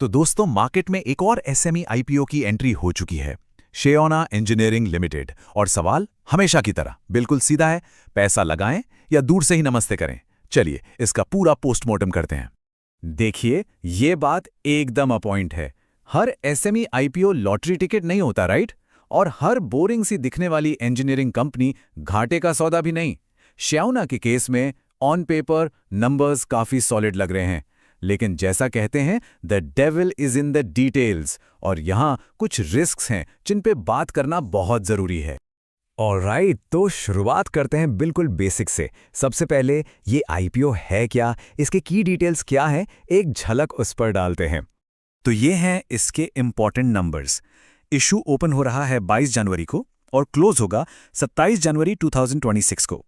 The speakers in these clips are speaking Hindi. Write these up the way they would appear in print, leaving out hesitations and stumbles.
तो दोस्तों मार्केट में एक और एसएमई आईपीओ की एंट्री हो चुकी है, शेओना इंजीनियरिंग लिमिटेड। और सवाल हमेशा की तरह बिल्कुल सीधा है, पैसा लगाएं या दूर से ही नमस्ते करें। चलिए इसका पूरा पोस्टमार्टम करते हैं। देखिए ये बात एकदम अपॉइंट है। हर एसएमई आईपीओ लॉटरी टिकट नहीं होता, राइट? और हर बोरिंग सी दिखने वाली इंजीनियरिंग कंपनी घाटे का सौदा भी नहीं। शेओना के केस में ऑन पेपर नंबर्स काफी सॉलिड लग रहे हैं, लेकिन जैसा कहते हैं the devil is in the details, और यहां कुछ रिस्क्स हैं जिन पे बात करना बहुत जरूरी है। ऑलराइट, तो शुरुआत करते हैं बिल्कुल बेसिक से। सबसे पहले ये आईपीओ है क्या, इसके की डिटेल्स क्या है, एक झलक उस पर डालते हैं। तो ये हैं इसके इंपॉर्टेंट नंबर्स। इशू ओपन हो रहा है 22 जनवरी को और क्लोज होगा 27 जनवरी 2026 को।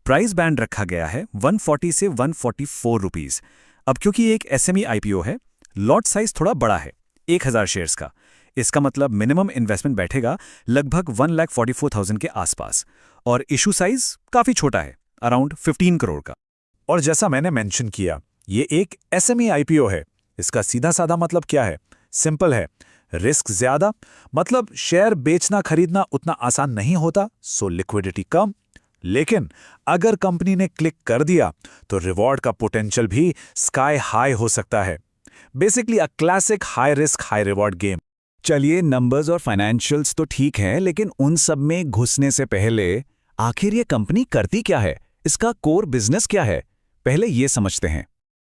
प्राइस बैंड रखा गया है 140 से 144 रुपीस। अब क्योंकि एक एसएमई आईपीओ है, लॉट साइज थोड़ा बड़ा है, 1000 शेयर्स का। इसका मतलब मिनिमम इन्वेस्टमेंट बैठेगा लगभग 1,44,000 के आसपास, और इशू साइज काफी छोटा है, अराउंड 15 करोड़ का। और जैसा मैंने मेंशन किया, ये एक एसएमई आईपीओ है। इसका सीधा साधा मतलब क्या है? सिंपल है, रिस्क ज्यादा, मतलब शेयर बेचना खरीदना उतना आसान नहीं होता, सो लिक्विडिटी कम। लेकिन अगर कंपनी ने क्लिक कर दिया तो रिवॉर्ड का पोटेंशियल भी स्काई हाई हो सकता है। Basically a classic high risk high reward game. चलिए नंबर्स और फाइनेंशियल्स तो ठीक हैं, लेकिन उन सब में घुसने से पहले आखिर ये कंपनी करती क्या है, इसका कोर बिजनेस क्या है, पहले ये समझते हैं।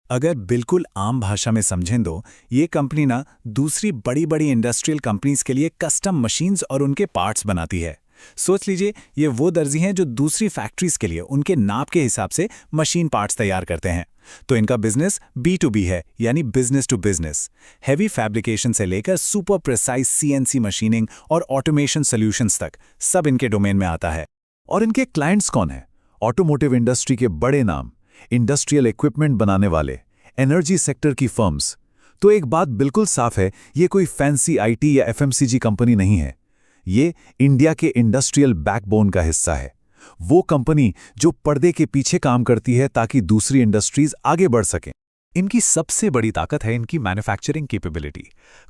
अगर बिल्कुल आम भाषा में समझें तो ये कंपनी ना दूसरी बड़ी बड़ी इंडस्ट्रियल कंपनीज के लिए कस्टम मशीन्स और उनके पार्ट्स बनाती है। सोच लीजिए ये वो दर्जी हैं जो दूसरी फैक्ट्रीज के लिए उनके नाप के हिसाब से मशीन पार्ट्स तैयार करते हैं। तो इनका बिजनेस B2B है, यानी business to business. Heavy fabrication से लेकर सुपर प्रिसाइज CNC मशीनिंग और ऑटोमेशन सॉल्यूशंस तक सब इनके डोमेन में आता है। और इनके क्लाइंट्स कौन है? ऑटोमोटिव इंडस्ट्री के बड़े नाम, इंडस्ट्रियल इक्विपमेंट बनाने वाले, एनर्जी सेक्टर की फर्म्स। तो एक बात बिल्कुल साफ है, ये कोई फैंसी IT या FMCG कंपनी नहीं है। ये इंडिया के इंडस्ट्रियल बैकबोन का हिस्सा है। वो कंपनी जो पर्दे के पीछे काम करती है ताकि दूसरी इंडस्ट्रीज आगे बढ़ सकें। इनकी सबसे बड़ी ताकत है इनकी मैन्युफैक्चरिंग कैपेबिलिटी।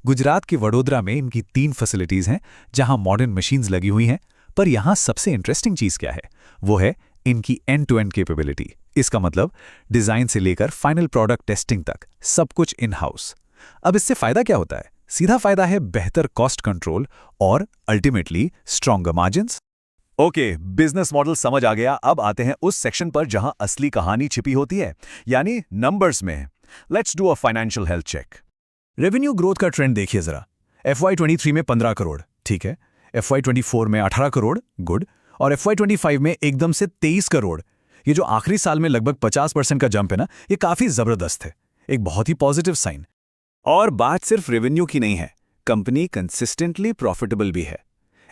गुजरात के वडोदरा में इनकी 3 फैसिलिटीज हैं जहां मॉडर्न मशीन्स लगी हुई हैं। पर यहां सबसे इंटरेस्टिंग चीज क्या है? वो है इनकी एंड टू एंड कैपेबिलिटी। इसका मतलब डिजाइन से लेकर फाइनल प्रोडक्ट टेस्टिंग तक सब कुछ इन हाउस। अब इससे फायदा क्या होता है? सीधा फायदा है बेहतर कॉस्ट कंट्रोल और ultimately stronger margins. Okay, business model समझ आ गया। अब आते हैं उस सेक्शन पर जहां असली कहानी छिपी होती है, यानी नंबर्स में। Let's do a financial health check. Revenue growth का ट्रेंड देखिए जरा। FY23 में 15 करोड़, ठीक है। FY24 में 18 करोड़, गुड। और FY25 में एकदम से 23 करोड़। ये जो आखिरी साल में लगभग 50% का जंप है ना, ये काफी जबरदस्त है, एक बहुत ही पॉजिटिव साइन। और बात सिर्फ रेवेन्यू की नहीं है, कंपनी कंसिस्टेंटली प्रॉफिटेबल भी है।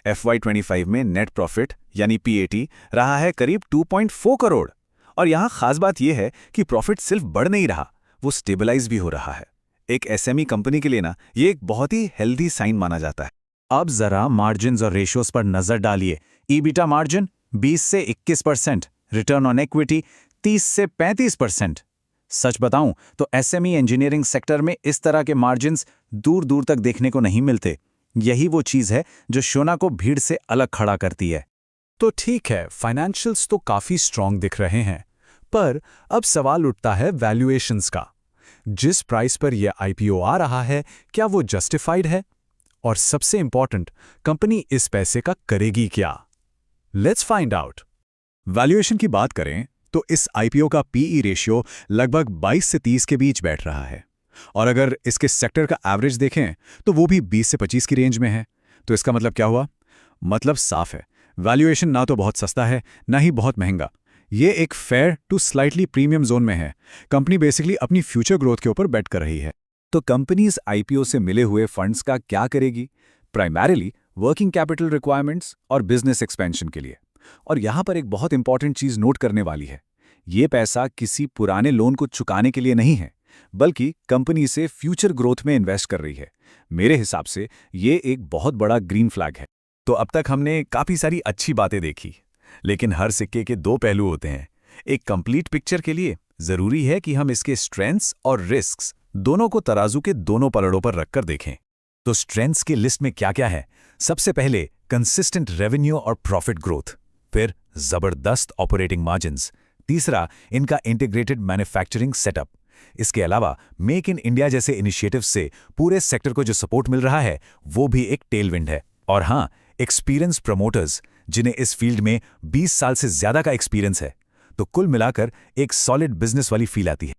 FY25 में नेट प्रॉफिट यानी PAT रहा है करीब 2.4 करोड़। और यहां खास बात यह है कि प्रॉफिट सिर्फ बढ़ नहीं रहा, वो स्टेबलाइज भी हो रहा है। एक एसएमई कंपनी के लिए ना ये एक बहुत ही हेल्दी साइन माना जाता है। अब जरा मार्जिन्स और रेशियोज पर नजर डालिए। EBITDA मार्जिन 20 से 21%, रिटर्न ऑन इक्विटी 30 से 35%। सच बताऊं तो एसएमई इंजीनियरिंग सेक्टर में इस तरह के मार्जिन्स दूर दूर तक देखने को नहीं मिलते। यही वो चीज है जो शेओना को भीड़ से अलग खड़ा करती है। तो ठीक है, फाइनेंशियल्स तो काफी स्ट्रांग दिख रहे हैं, पर अब सवाल उठता है वैल्यूएशंस का। जिस प्राइस पर यह आईपीओ आ रहा है, क्या वो जस्टिफाइड है? और सबसे इंपॉर्टेंट, कंपनी इस पैसे का करेगी क्या? Let's find out. वैल्यूएशन की बात करें तो इस आईपीओ का PE रेशियो लगभग 22 से 30 के बीच बैठ रहा है। और अगर इसके सेक्टर का एवरेज देखें तो वो भी 20 से 25 की रेंज में है। तो इसका मतलब क्या हुआ? मतलब साफ है, वैल्यूएशन ना तो बहुत सस्ता है, ना ही बहुत महंगा। ये एक fair to slightly premium zone में है। कंपनी बेसिकली अपनी फ्यूचर ग्रोथ के ऊपर बेट कर रही है। तो कंपनी इस आईपीओ से मिले हुए फंड्स का क्या करेगी? प्राइमरीली वर्किंग कैपिटल रिक्वायरमेंट्स और बिजनेस एक्सपेंशन के लिए। और यहां पर एक बहुत इंपॉर्टेंट चीज नोट करने वाली है, ये पैसा किसी पुराने लोन को चुकाने के लिए नहीं है, बल्कि कंपनी से फ्यूचर ग्रोथ में इन्वेस्ट कर रही है। मेरे हिसाब से ये एक बहुत बड़ा ग्रीन फ्लैग है। तो अब तक हमने काफी सारी अच्छी बातें देखी, लेकिन हर सिक्के के 2 पहलू होते हैं। एक कंप्लीट पिक्चर के लिए जरूरी है कि हम इसके स्ट्रेंथ्स और रिस्क्स दोनों को तराजू के दोनों पलड़ों पर रखकर देखें। तो स्ट्रेंथ्स की लिस्ट में क्या क्या है? सबसे पहले कंसिस्टेंट रेवेन्यू और प्रॉफिट ग्रोथ, फिर जबरदस्त ऑपरेटिंग मार्जिन्स, तीसरा इनका इंटीग्रेटेड मैन्युफैक्चरिंग सेटअप। इसके अलावा मेक इन इंडिया जैसे इनिशिएटिव्स से पूरे सेक्टर को जो सपोर्ट मिल रहा है वो भी एक टेलविंड है। और हाँ, एक्सपीरियंस प्रमोटर्स जिन्हें इस फील्ड में 20 साल से ज्यादा का एक्सपीरियंस है। तो कुल मिलाकर एक सॉलिड बिजनेस वाली फील आती है।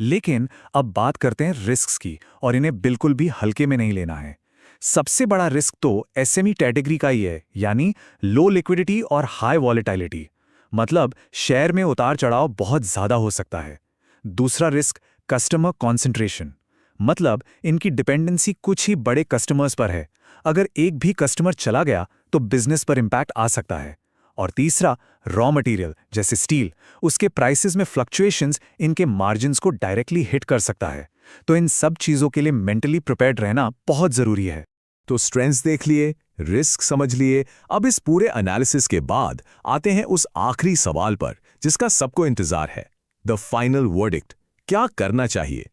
लेकिन अब बात करते हैं रिस्क्स की, और इन्हें बिल्कुल भी हल्के में नहीं लेना है। सबसे बड़ा रिस्क तो एसएमई कैटेगरी का ही है, यानी लो लिक्विडिटी और हाई वॉलेटिलिटी। मतलब शेयर में उतार चढ़ाव बहुत ज्यादा हो सकता है। दूसरा रिस्क कस्टमर कॉन्सेंट्रेशन, मतलब इनकी डिपेंडेंसी कुछ ही बड़े कस्टमर्स पर है। अगर एक भी कस्टमर चला गया तो बिजनेस पर इंपैक्ट आ सकता है। और तीसरा रॉ मटेरियल जैसे स्टील, उसके प्राइसेस में फ्लक्चुएशंस इनके मार्जिन्स को डायरेक्टली हिट कर सकता है। तो इन सब चीजों के लिए मेंटली प्रिपेयर्ड रहना बहुत जरूरी है। तो स्ट्रेंथ्स देख लिए, रिस्क समझ लिए। अब इस पूरे एनालिसिस के बाद आते हैं उस आखिरी सवाल पर जिसका सबको इंतजार है, द फाइनल वर्डिक्ट। क्या करना चाहिए?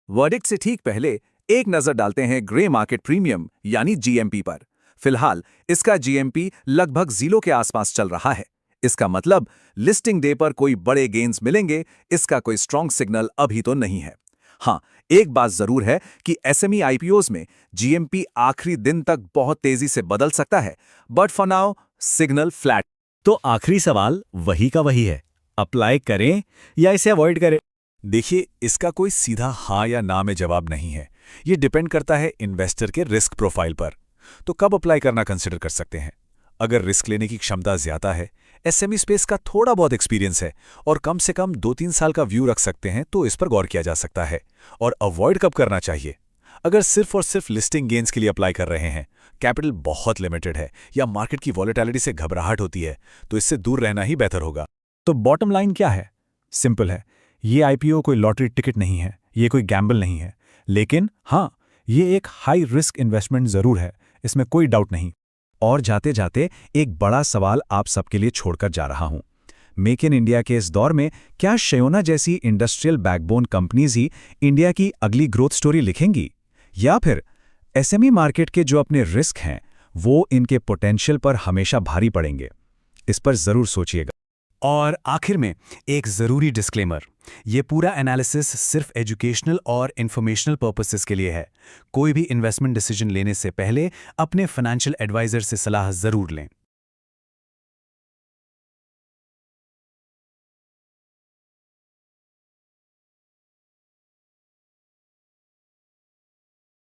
वर्डिक्ट से ठीक पहले एक नजर डालते हैं ग्रे मार्केट प्रीमियम यानी जीएमपी पर। फिलहाल इसका जीएमपी लगभग 0 के आसपास चल रहा है। इसका मतलब लिस्टिंग डे पर कोई बड़े गेन्स मिलेंगे, इसका कोई स्ट्रॉन्ग सिग्नल अभी तो नहीं है। हाँ, एक बात जरूर है कि एसएमई आईपीओज में जीएमपी आखिरी दिन तक बहुत तेजी से बदल सकता है, but for now signal flat. तो आखिरी सवाल वही का वही है, अप्लाई करें या इसे अवॉइड करें? देखिए, इसका कोई सीधा हाँ या ना में जवाब नहीं है। ये डिपेंड करता है इन्वेस्टर के रिस्क प्रोफाइल पर। तो कब अप्लाई करना कंसिडर कर सकते हैं? अगर रिस्क लेने की क्षमता ज्यादा है, एसएमई स्पेस का थोड़ा बहुत एक्सपीरियंस है और कम से कम 2-3 साल का व्यू रख सकते हैं, तो इस पर गौर किया जा सकता है। और अवॉइड कब करना चाहिए? अगर सिर्फ और सिर्फ लिस्टिंग गेन्स के लिए अप्लाई कर रहे हैं, कैपिटल बहुत लिमिटेड है या मार्केट की वॉलेटिलिटी से घबराहट होती है, तो इससे दूर रहना ही बेहतर होगा। तो बॉटम लाइन क्या है? सिंपल है, ये आईपीओ कोई लॉटरी टिकट नहीं है, ये कोई गैम्बल नहीं है। लेकिन हाँ, ये एक हाई रिस्क इन्वेस्टमेंट जरूर है, इसमें कोई डाउट नहीं। और जाते जाते एक बड़ा सवाल आप सबके लिए छोड़कर जा रहा हूं। मेक इन इंडिया के इस दौर में क्या श्योना जैसी इंडस्ट्रियल बैकबोन कंपनीज ही इंडिया की अगली ग्रोथ स्टोरी लिखेंगी, या फिर एसएमई मार्केट के जो अपने रिस्क हैं वो इनके पोटेंशियल पर हमेशा भारी पड़ेंगे? इस पर जरूर सोचिएगा। और आखिर में एक ज़रूरी डिस्क्लेमर, ये पूरा एनालिसिस सिर्फ एजुकेशनल और इन्फॉर्मेशनल पर्पसेस के लिए है। कोई भी इन्वेस्टमेंट डिसीजन लेने से पहले अपने फाइनेंशियल एडवाइजर से सलाह ज़रूर लें।